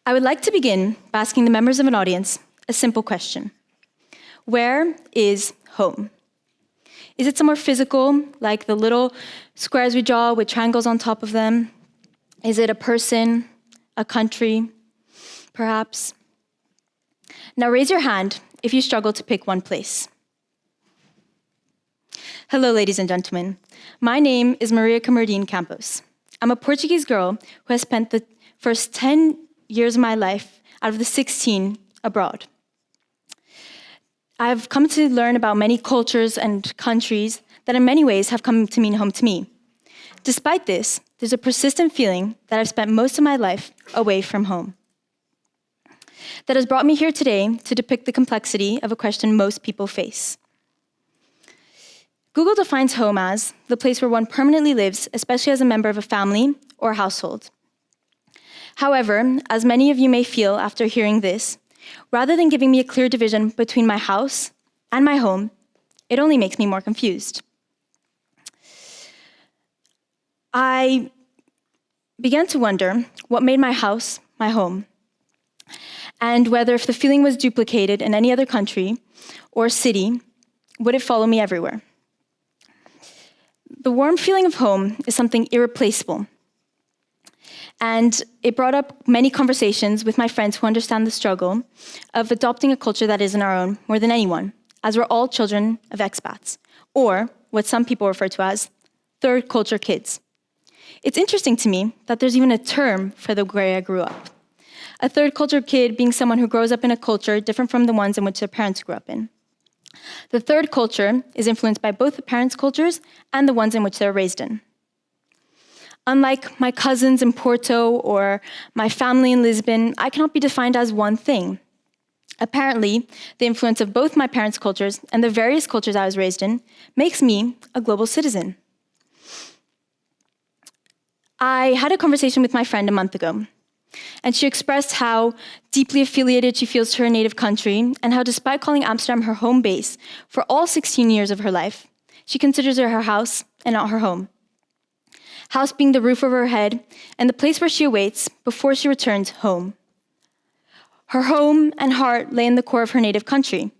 I would like to begin by asking the members of an audience a simple question. Where is home? Is it somewhere physical, like the little squares we draw with triangles on top of them? Is it a person, a country, perhaps? Now raise your hand if you struggle to pick one place. Hello, ladies and gentlemen. My name is Maria Camarudin Campos. I'm a Portuguese girl who has spent the first 10 years of my life out of the 16 abroad. I've come to learn about many cultures and countries that in many ways have come to mean home to me. Despite this, there's a persistent feeling that I've spent most of my life away from home. That has brought me here today to depict the complexity of a question most people face. Google defines home as the place where one permanently lives, especially as a member of a family or household. However, as many of you may feel after hearing this, rather than giving me a clear division between my house and my home, it only makes me more confused. I began to wonder what made my house my home, and whether if the feeling was duplicated in any other country or city, would it follow me everywhere? The warm feeling of home is something irreplaceable, and it brought up many conversations with my friends who understand the struggle of adopting a culture that isn't our own more than anyone, as we're all children of expats, or what some people refer to as third culture kids. It's interesting to me that there's even a term for the way I grew up. A third culture kid being someone who grows up in a culture different from the ones in which their parents grew up in. The third culture is influenced by both the parents' cultures and the ones in which they're raised in. Unlike my cousins in Porto or my family in Lisbon, I cannot be defined as one thing. Apparently, the influence of both my parents' cultures and the various cultures I was raised in makes me a global citizen. I had a conversation with my friend a month ago, and she expressed how deeply affiliated she feels to her native country, and how despite calling Amsterdam her home base for all 16 years of her life, she considers it her house and not her home. House being the roof over her head and the place where she awaits before she returns home. Her home and heart lay in the core of her native country.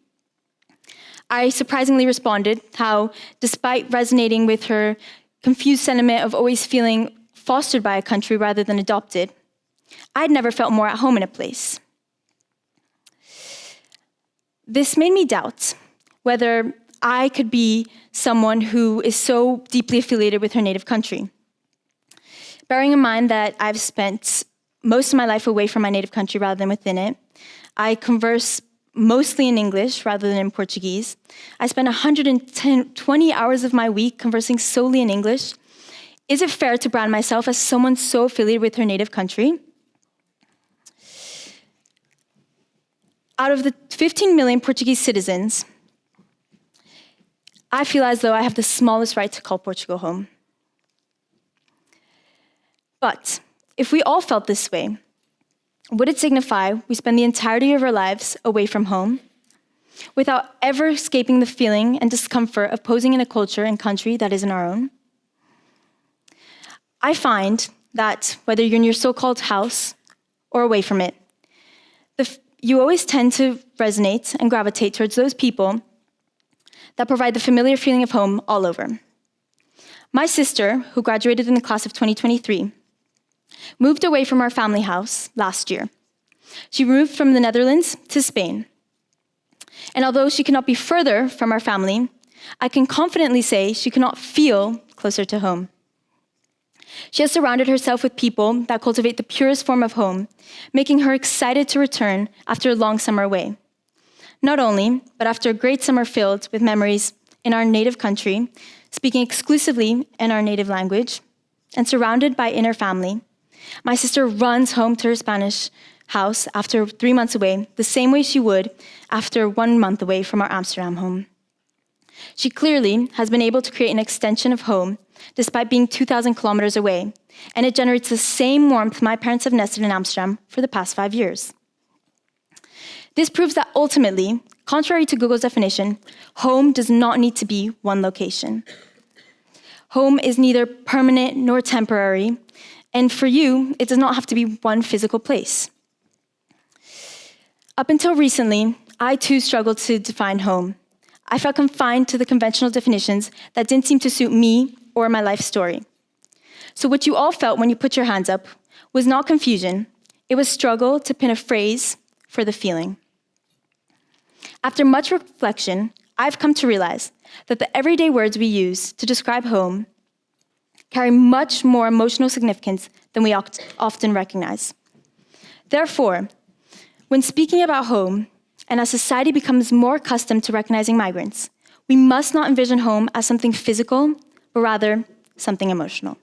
I surprisingly responded how, despite resonating with her confused sentiment of always feeling fostered by a country rather than adopted, I'd never felt more at home in a place. This made me doubt whether I could be someone who is so deeply affiliated with her native country. Bearing in mind that I've spent most of my life away from my native country rather than within it, I converse mostly in English rather than in Portuguese. I spend 120 hours of my week conversing solely in English. Is it fair to brand myself as someone so affiliated with her native country? Out of the 15 million Portuguese citizens, I feel as though I have the smallest right to call Portugal home. But if we all felt this way, would it signify we spend the entirety of our lives away from home, without ever escaping the feeling and discomfort of posing in a culture and country that isn't our own? I find that whether you're in your so-called house or away from it, you always tend to resonate and gravitate towards those people that provide the familiar feeling of home all over. My sister, who graduated in the class of 2023, moved away from our family house last year. She moved from the Netherlands to Spain. And although she cannot be further from our family, I can confidently say she cannot feel closer to home. She has surrounded herself with people that cultivate the purest form of home, making her excited to return after a long summer away. Not only, but after a great summer filled with memories in our native country, speaking exclusively in our native language, and surrounded by inner family, my sister runs home to her Spanish house after 3 months away, the same way she would after 1 month away from our Amsterdam home. She clearly has been able to create an extension of home despite being 2,000 kilometers away, and it generates the same warmth my parents have nested in Amsterdam for the past 5 years. This proves that ultimately, contrary to Google's definition, home does not need to be one location. Home is neither permanent nor temporary, and for you, it does not have to be one physical place. Up until recently, I too struggled to define home. I felt confined to the conventional definitions that didn't seem to suit me or my life story. So what you all felt when you put your hands up was not confusion, it was struggle to pin a phrase for the feeling. After much reflection, I've come to realize that the everyday words we use to describe home carry much more emotional significance than we often recognize. Therefore, when speaking about home, and as society becomes more accustomed to recognizing migrants, we must not envision home as something physical, but rather something emotional.